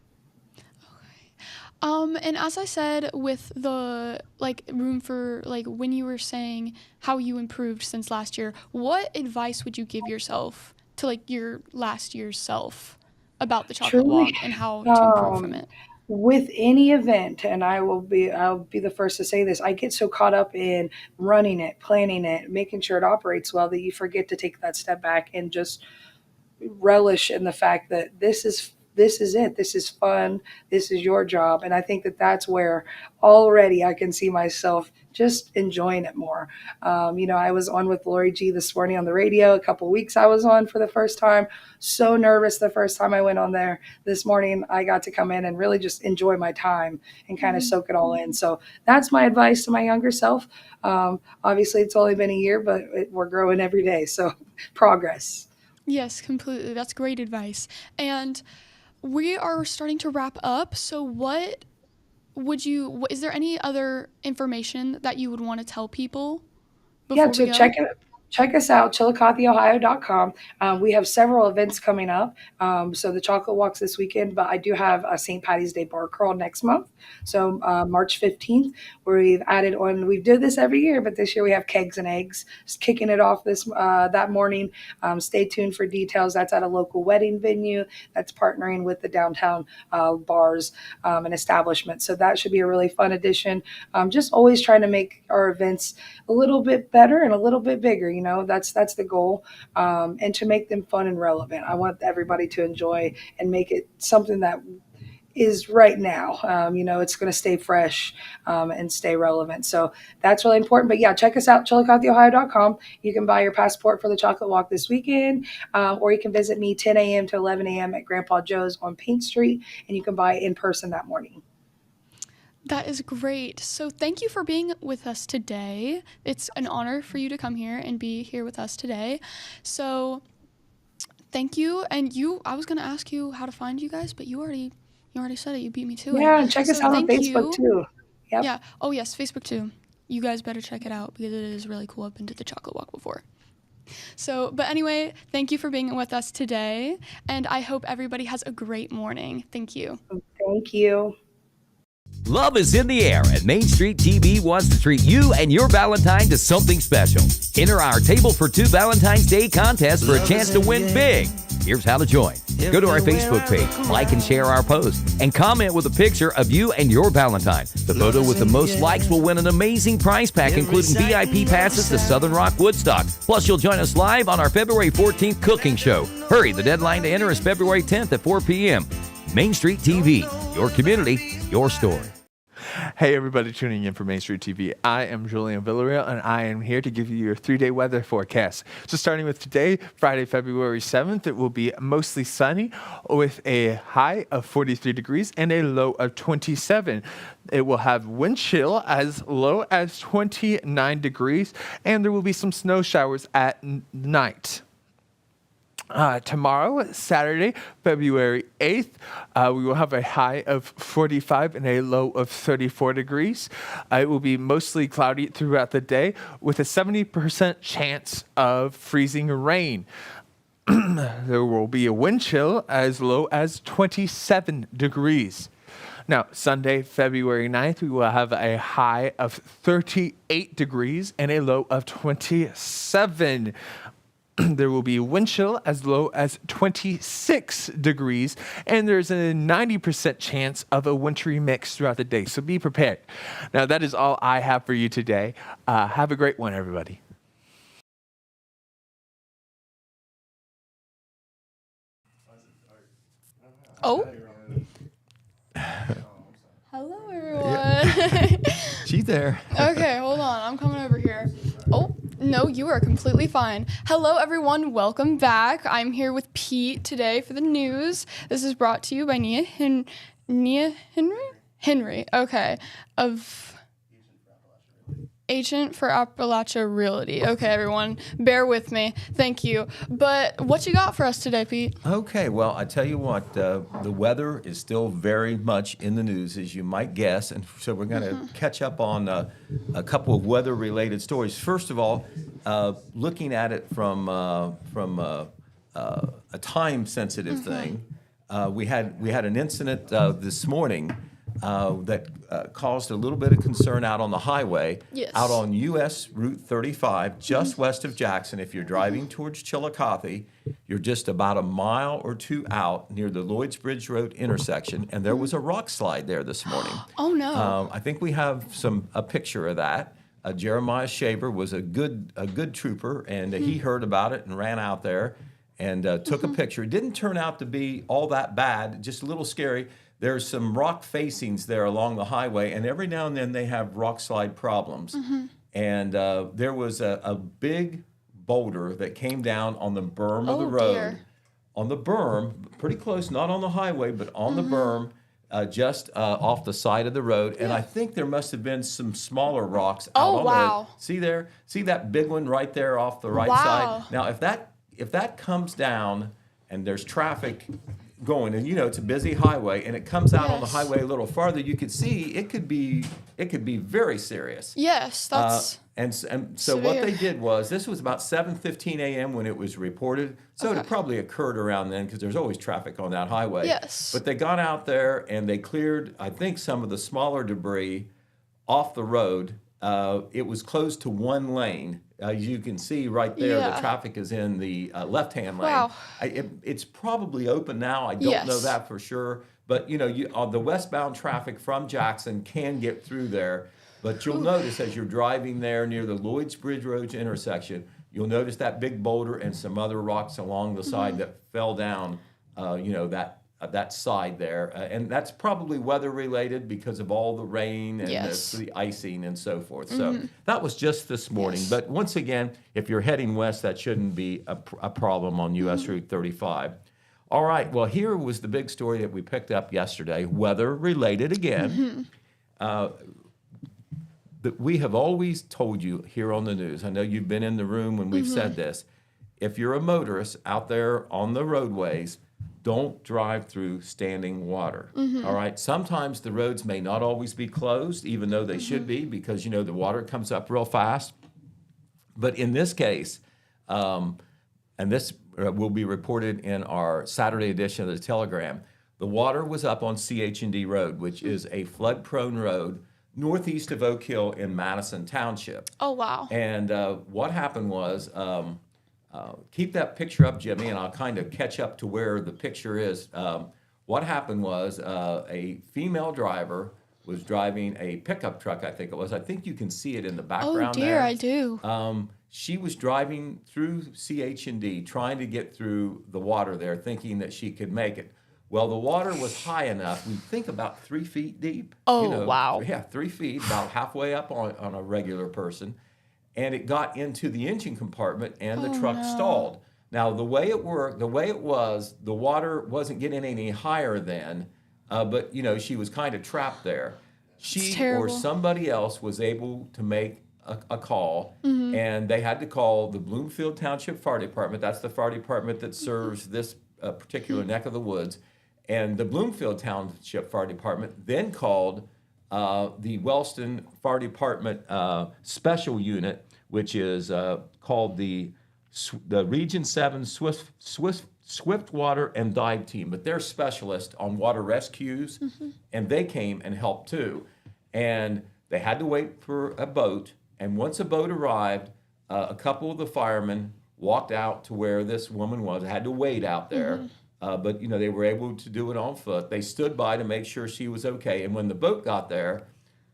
And as I said, with the like room for like when you were saying how you improved since last year, what advice would you give yourself to like your last year's self about the chocolate Truly, walk and how to improve from um, it? with any event, and I'll be the first to say this, I get so caught up in running it, planning it, making sure it operates well that you forget to take that step back and just relish in the fact that this is it. This is fun. This is your job. And I think that that's where already I can see myself just enjoying it more. I was on with Lori G this morning on the radio. A couple of weeks I was on for the first time. So nervous the first time I went on there. This morning I got to come in and really just enjoy my time and kind of Mhm. soak it all in. So that's my advice to my younger self. Obviously, it's only been a year, but we're growing every day. So progress. Yes, completely. That's great advice. And we are starting to wrap up. So is there any other information that you would want to tell people Yeah, before we so go? check us out, chillicotheohio.com. We have several events coming up. So the chocolate walks this weekend, but I do have a St. Patty's Day bar crawl next month. So March 15th, where we've added on, we do this every year, but this year we have kegs and eggs, just kicking it off that morning. Stay tuned for details. That's at a local wedding venue that's partnering with the downtown bars and establishments. So that should be a really fun addition. Just always trying to make our events a little bit better and a little bit bigger. That's the goal, and to make them fun and relevant. I want everybody to enjoy and make it something that is right now. It's going to stay fresh and stay relevant. So that's really important. But yeah, check us out, chillicotheohio.com. You can buy your passport for the chocolate walk this weekend, or you can visit me 10 a.m. to 11 a.m. at Grandpa Joe's on Paint Street, and you can buy it in person that morning. That is great. So thank you for being with us today. It's an honor for you to come here and be here with us today. So thank you. And I was going to ask you how to find you guys, but you already said it. You beat me to it. Yeah, and check us out on Facebook too. Yep. Yeah. Oh, yes, Facebook too. You guys better check it out because it is really cool. I've been to the chocolate walk before. So, but anyway, thank you for being with us today. And I hope everybody has a great morning. Thank you. Thank you. Love is in the air, and Main Street TV wants to treat you and your Valentine to something special. Enter our Table for Two Valentine's Day contest for a chance to win big. Here's how to join. Go to our Facebook page, like and share our post, and comment with a picture of you and your Valentine. The photo with the most likes will win an amazing prize pack, including VIP passes to Southern Rock Woodstock. Plus, you'll join us live on our February 14th cooking show. Hurry, the deadline to enter is February 10th at 4 p.m. Main Street TV, your community, your story. Hey everybody tuning in for Main Street TV. I am Julian Villarreal, and I am here to give you your 3-day weather forecast. So starting with today, Friday, February 7th, it will be mostly sunny with a high of 43 degrees and a low of 27. It will have wind chill as low as 29 degrees, and there will be some snow showers at night. Tomorrow, Saturday, February 8th, we will have a high of 45 and a low of 34 degrees. It will be mostly cloudy throughout the day with a 70% chance of freezing rain. There will be a wind chill as low as 27 degrees. Now, Sunday, February 9th, we will have a high of 38 degrees and a low of 27. There will be a wind chill as low as 26 degrees, and there's a 90% chance of a wintry mix throughout the day, so be prepared. Now, that is all I have for you today. Have a great one, everybody. Oh. Hello, everyone. She's there. Okay, hold on. I'm coming over here. Oh, no, you are completely fine. Hello, everyone. Welcome back. I'm here with Pete today for the news. This is brought to you by Nia Henry. Okay, of Agent for Appalachia Realty. Okay, everyone, bear with me. Thank you. But what you got for us today, Pete? Okay, well, I tell you what, the weather is still very much in the news, as you might guess, and so we're going to catch up on a couple of weather-related stories. First of all, looking at it from a time-sensitive thing, we had an incident this morning that caused a little bit of concern out on the highway, out on U.S. Route 35, just west of Jackson. If you're driving towards Chillicothe, you're just about a mile or two out near the Lloyds Bridge Road intersection, and there was a rock slide there this morning. Oh, no. I think we have a picture of that. Jeremiah Shaver was a good trooper, and he heard about it and ran out there and took a picture. It didn't turn out to be all that bad, just a little scary. There's some rock facings there along the highway, and every now and then they have rock slide problems. And there was a big boulder that came down on the berm of the road. Dear. On the berm, pretty close, not on the highway, but on the berm, just off the side of the road. And I think there must have been some smaller rocks out on the road. See there? See that big one right there off the right side? Now, if that comes down and there's traffic going, and it's a busy highway, and it comes out on the highway a little farther, you could see it could be very serious. Yes, that's And so what Severe. they did was, this was about 7:15 a.m. when it was reported. So it probably occurred around then because there's always traffic on that highway. Yes. But they got out there and they cleared, I think, some of the smaller debris off the road. It was closed to one lane. You can see right there, the Yeah. traffic is in the left-hand lane. Wow. It's probably open now. I don't know Yes. that for sure. But, the westbound traffic from Jackson can get through there. But you'll notice as you're driving there near the Lloyds Bridge Road intersection, you'll notice that big boulder and some other rocks along the side that fell down, that side there. And that's probably weather related because of all the rain and Yes. the icing and so forth. So that was just this morning. But once again, if you're heading west, that shouldn't be a problem on US Route 35. All right, well, here was the big story that we picked up yesterday, weather related again. That we have always told you here on the news, I know you've been in the room when we've said this, if you're a motorist out there on the roadways, don't drive through standing water. All right, sometimes the roads may not always be closed, even though they should be, because the water comes up real fast. But in this case, and this will be reported in our Saturday edition of the Telegram, the water was up on CH&D Road, which is a flood-prone road northeast of Oak Hill in Madison Township. Oh, wow. And what happened was, keep that picture up, Jimmy, and I'll kind of catch up to where the picture is. What happened was a female driver was driving a pickup truck, I think it was. I think you can see it in the background Oh, dear, there. I do. She was driving through CH&D, trying to get through the water there, thinking that she could make it. Well, the water was high enough, we think about 3 feet deep. Oh, wow. Yeah, 3 feet, about halfway up on a regular person. And it got into the engine compartment and the truck stalled. Now, the way it worked, the water wasn't getting any higher then, but, she was kind of trapped there. She or terrible. somebody else was able to make a call, and they had to call the Bloomfield Township Fire Department. That's the fire department that serves this particular neck of the woods. And the Bloomfield Township Fire Department then called the Wellston Fire Department Special Unit, which is called the Region 7 Swift Water and Dive Team. But they're specialists on water rescues, and they came and helped too. And they had to wait for a boat. And once a boat arrived, a couple of the firemen walked out to where this woman was. They had to wait out there. But, they were able to do it on foot. They stood by to make sure she was okay. And when the boat got there,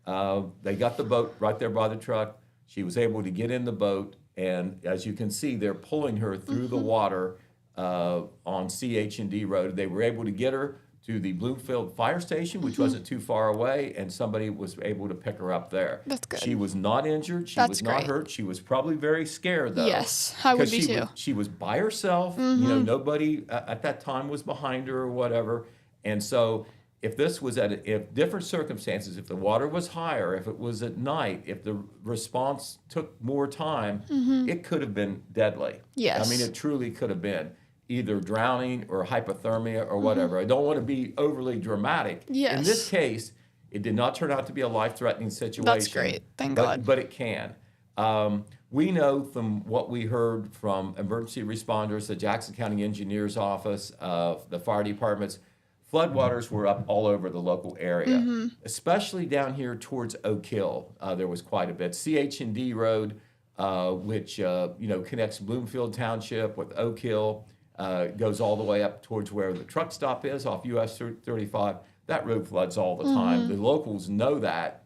they got the boat right there by the truck. She was able to get in the boat. And as you can see, they're pulling her through the water on CH&D Road. They were able to get her to the Bloomfield Fire Station, which wasn't too far away, and somebody was able to pick her up there. That's good. She was not injured. She That's was not great. hurt. She was probably very scared, though. Yes, I would 'Cause be too. she was by herself. Nobody at that time was behind her or whatever. And so if this was if different circumstances, if the water was higher, if it was at night, if the response took more time, it could have been deadly. Yes. I mean, it truly could have been either drowning or hypothermia or whatever. I don't want to be overly dramatic. Yes. In this case, it did not turn out to be a life-threatening situation. That's great. Thank God. But it can. We know from what we heard from emergency responders, the Jackson County Engineers Office, the fire departments, floodwaters were up all over the local area, especially down here towards Oak Hill. There was quite a bit. CH&D Road, which connects Bloomfield Township with Oak Hill, goes all the way up towards where the truck stop is off US 35. That road floods all the time. The locals know that,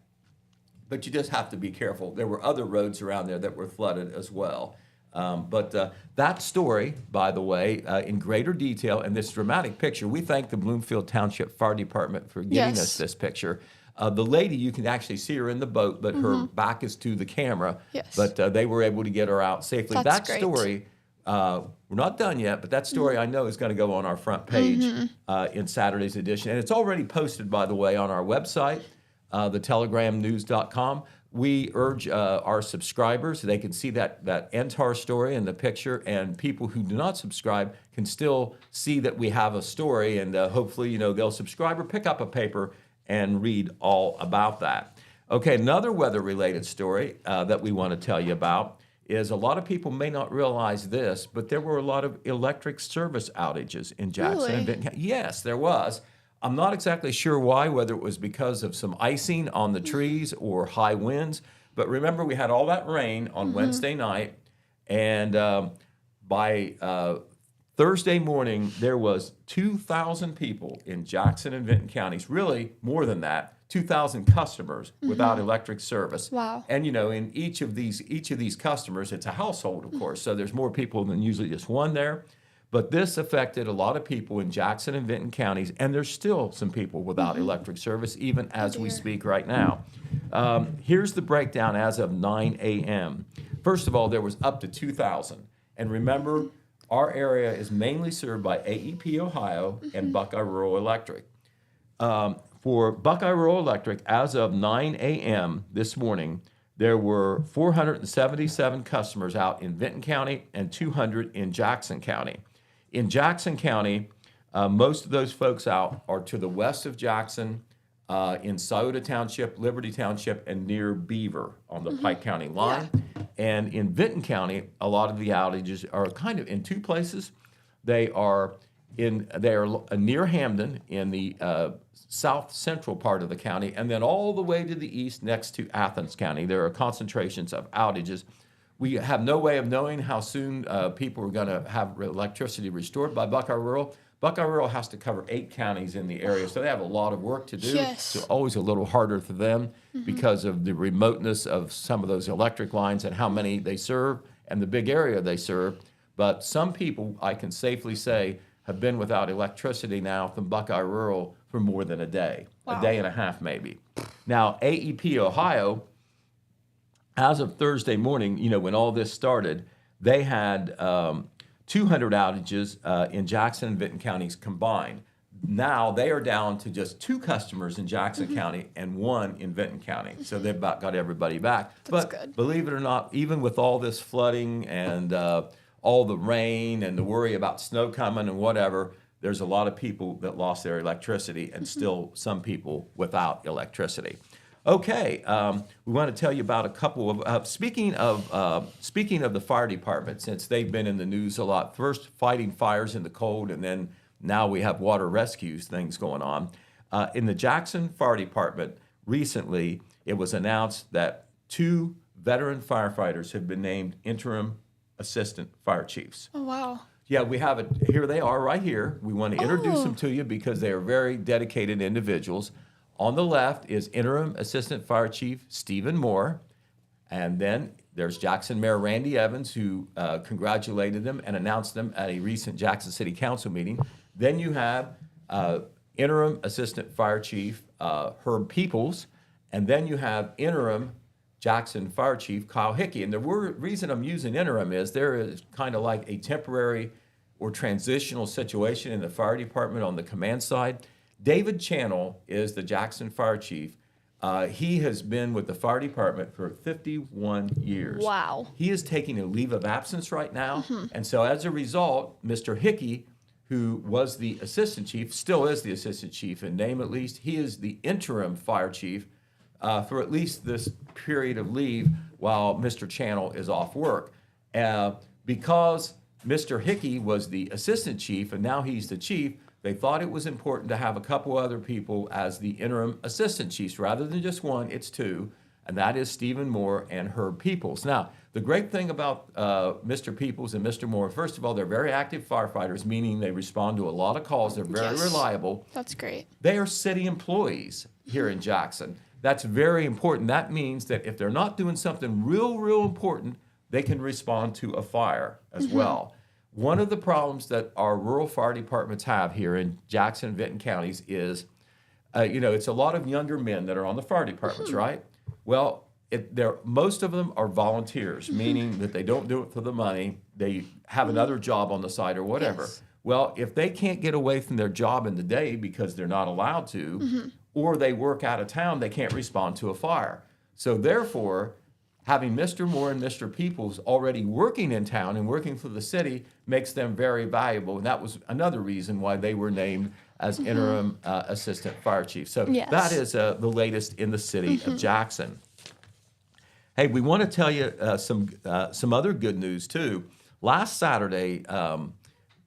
but you just have to be careful. There were other roads around there that were flooded as well. But that story, by the way, in greater detail, and this dramatic picture, we thank the Bloomfield Township Fire Department for giving us this picture. The lady, you can actually see her in the boat, but her back is to the camera. Yes. But they were able to get her out safely. That's that great. story, we're not done yet, but that story I know is going to go on our front page in Saturday's edition. And it's already posted, by the way, on our website, thetelegram.news.com. We urge our subscribers, they can see that entire story in the picture, and people who do not subscribe can still see that we have a story, and hopefully, they'll subscribe or pick up a paper and read all about that. Okay, another weather-related story that we want to tell you about is a lot of people may not realize this, but there were a lot of electric service outages in Jackson and Benton County. Yes, there was. I'm not exactly sure why, whether it was because of some icing on the trees or high winds. But remember, we had all that rain on Wednesday night, and by Thursday morning, there was 2,000 people in Jackson and Benton counties, really more than that, 2,000 customers without electric service. Wow. And in each of these customers, it's a household, of course, so there's more people than usually just one there. But this affected a lot of people in Jackson and Benton counties, and there's still some people without electric service, even as we speak right now. Here's the breakdown as of 9 a.m. First of all, there was up to 2,000. And remember, our area is mainly served by AEP Ohio and Buckeye Rural Electric. For Buckeye Rural Electric, as of 9 a.m. this morning, there were 477 customers out in Benton County and 200 in Jackson County. In Jackson County, most of those folks out are to the west of Jackson, in Scioto Township, Liberty Township, and near Beaver on the Pike County line. Yeah. And in Benton County, a lot of the outages are kind of in two places. They are near Hamden in the south central part of the county, and then all the way to the east next to Athens County. There are concentrations of outages. We have no way of knowing how soon people are going to have electricity restored by Buckeye Rural. Buckeye Rural has to cover 8 counties in the area, so they have a lot of work to do. Yes. It's always a little harder for them because of the remoteness of some of those electric lines and how many they serve and the big area they serve. But some people, I can safely say, have been without electricity now from Buckeye Rural for more than a day, a day and a half maybe. Now, AEP Ohio, as of Thursday morning, when all this started, they had 200 outages in Jackson and Benton counties combined. Now they are down to just 2 customers in Jackson County and 1 in Benton County. So they've about got everybody back. That's but good. Believe it or not, even with all this flooding and all the rain and the worry about snow coming and whatever, there's a lot of people that lost their electricity and still some people without electricity. Okay, we want to tell you about a couple of, speaking of the fire department, since they've been in the news a lot, first fighting fires in the cold, and then now we have water rescues things going on. In the Jackson Fire Department, recently it was announced that 2 veteran firefighters have been named interim assistant fire chiefs. Oh, wow. Yeah, we have it. Here they are right here. We want to introduce them to you because they are very dedicated individuals. On the left is interim assistant fire chief Stephen Moore, and then there's Jackson Mayor Randy Evans, who congratulated them and announced them at a recent Jackson City Council meeting. Then you have interim assistant fire chief Herb Peoples, and then you have interim Jackson Fire Chief Kyle Hickey. And the reason I'm using interim is there is kind of like a temporary or transitional situation in the fire department on the command side. David Channel is the Jackson Fire Chief. He has been with the fire department for 51 years. Wow. He is taking a leave of absence right now. And so as a result, Mr. Hickey, who was the assistant chief, still is the assistant chief in name at least, he is the interim fire chief for at least this period of leave while Mr. Channel is off work. Because Mr. Hickey was the assistant chief and now he's the chief, they thought it was important to have a couple other people as the interim assistant chiefs. Rather than just one, it's 2, and that is Stephen Moore and Herb Peoples. Now, the great thing about Mr. Peoples and Mr. Moore, first of all, they're very active firefighters, meaning they respond to a lot of calls. They're very reliable. That's great. They are city employees here in Jackson. That's very important. That means that if they're not doing something real important, they can respond to a fire as well. One of the problems that our rural fire departments have here in Jackson and Benton counties is, it's a lot of younger men that are on the fire departments, right? Well, most of them are volunteers, meaning that they don't do it for the money. They have another job on the side or whatever. Yes. Well, if they can't get away from their job in the day because they're not allowed to, or they work out of town, they can't respond to a fire. So therefore, having Mr. Moore and Mr. Peoples already working in town and working for the city makes them very valuable. And that was another reason why they were named as interim assistant fire chief. So Yes. that is the latest in the city of Jackson. Hey, we want to tell you some other good news too. Last Saturday,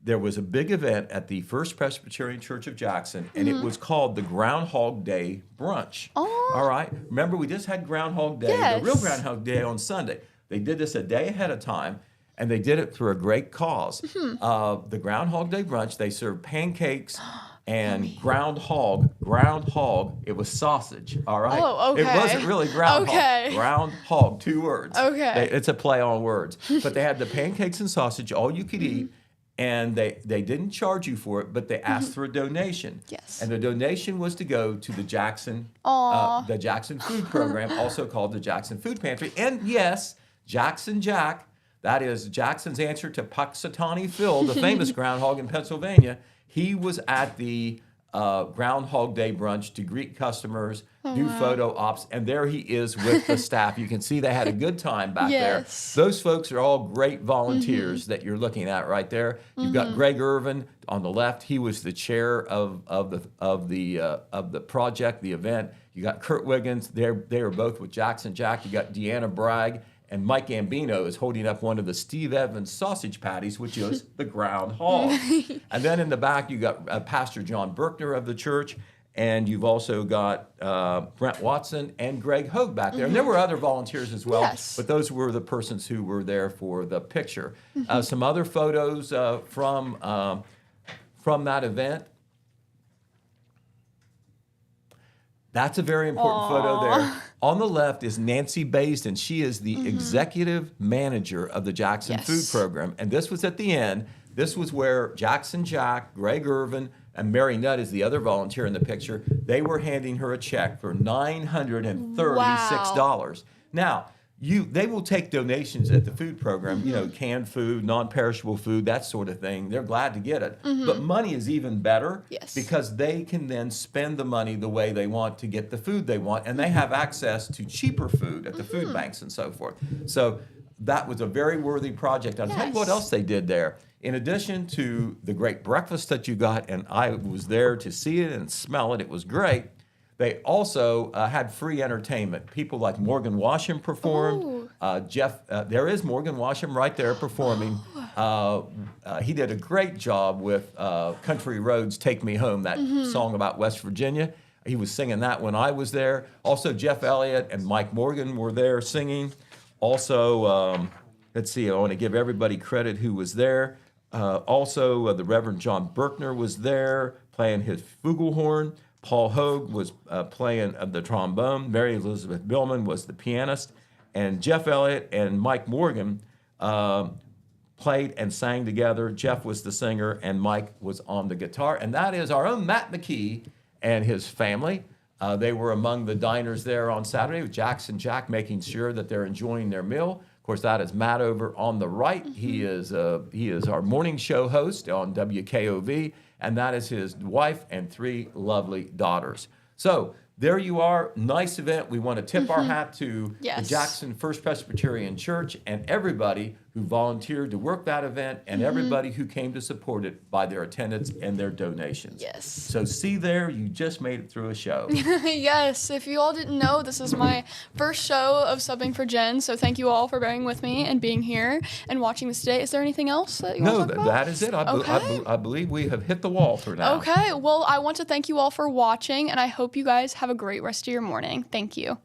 there was a big event at the First Presbyterian Church of Jackson, and it was called the Groundhog Day Brunch. Oh. All right. Remember, we just had Groundhog Day, Yes. the real Groundhog Day on Sunday. They did this a day ahead of time, and they did it for a great cause. The Groundhog Day Brunch, they served pancakes and groundhog, it was sausage, all right? Oh, okay. It wasn't really groundhog. Okay. Groundhog, 2 words. Okay. It's a play on words. But they had the pancakes and sausage, all you could eat, and they didn't charge you for it, but they asked for a donation. Yes. And the donation was to go to the Jackson Food Program, also called the Jackson Food Pantry. And yes, Jackson Jack, that is Jackson's answer to Puxatawny Phil, the famous groundhog in Pennsylvania. He was at the Groundhog Day brunch to greet customers, do photo ops, and there he is with the staff. You can see they had a good time back Yes. there. Those folks are all great volunteers that you're looking at right there. You've got Greg Irvin on the left. He was the chair of the project, the event. You got Kurt Wiggins. They were both with Jackson Jack. You got Deanna Bragg. And Mike Gambino is holding up one of the Steve Evans sausage patties, which is the groundhog. And then in the back, you got Pastor John Berkner of the church, and you've also got Brent Watson and Greg Hogue back there. And there were other volunteers as well, Yes. but those were the persons who were there for the picture. Some other photos from that event. That's a very important photo there. On the left is Nancy Baisden. She is the executive manager of the Jackson Yes. Food Program. And this was at the end. This was where Jackson Jack, Greg Irvin, and Mary Nutt is the other volunteer in the picture. They were handing her a check for $936. Now, they will take donations at the food program, canned food, non-perishable food, that sort of thing. They're glad to get it. But money is even better because they can then spend the money the way they want to get the food they want, and they have access to cheaper food at the food banks and so forth. So that was a very worthy project. I'll tell you what else they did there. In addition to the great breakfast that you got, and I was there to see it and smell it, it was great. They also had free entertainment. People like Morgan Washam performed. There is Morgan Washam right there performing. He did a great job with Country Roads, Take Me Home, that song about West Virginia. He was singing that when I was there. Also, Jeff Elliott and Mike Morgan were there singing. Also, let's see, I want to give everybody credit who was there. Also, the Reverend John Berkner was there playing his flugelhorn. Paul Hogue was playing the trombone. Mary Elizabeth Billman was the pianist. And Jeff Elliott and Mike Morgan played and sang together. Jeff was the singer, and Mike was on the guitar. And that is our own Matt McKee and his family. They were among the diners there on Saturday with Jackson Jack, making sure that they're enjoying their meal. Of course, that is Matt over on the right. He is our morning show host on WKOV. And that is his wife and 3 lovely daughters. So there you are. Nice event. We want to tip our hat to the Jackson First Presbyterian Church and everybody who volunteered to work that event and everybody who came to support it by their attendance and their donations. Yes. So see there, you just made it through a show. Yes. If you all didn't know, this is my first show of subbing for Jen. So thank you all for bearing with me and being here and watching this today. Is there anything else that you want to talk about? That is it. I believe we have hit the wall for now. Okay. Well, I want to thank you all for watching, and I hope you guys have a great rest of your morning. Thank you.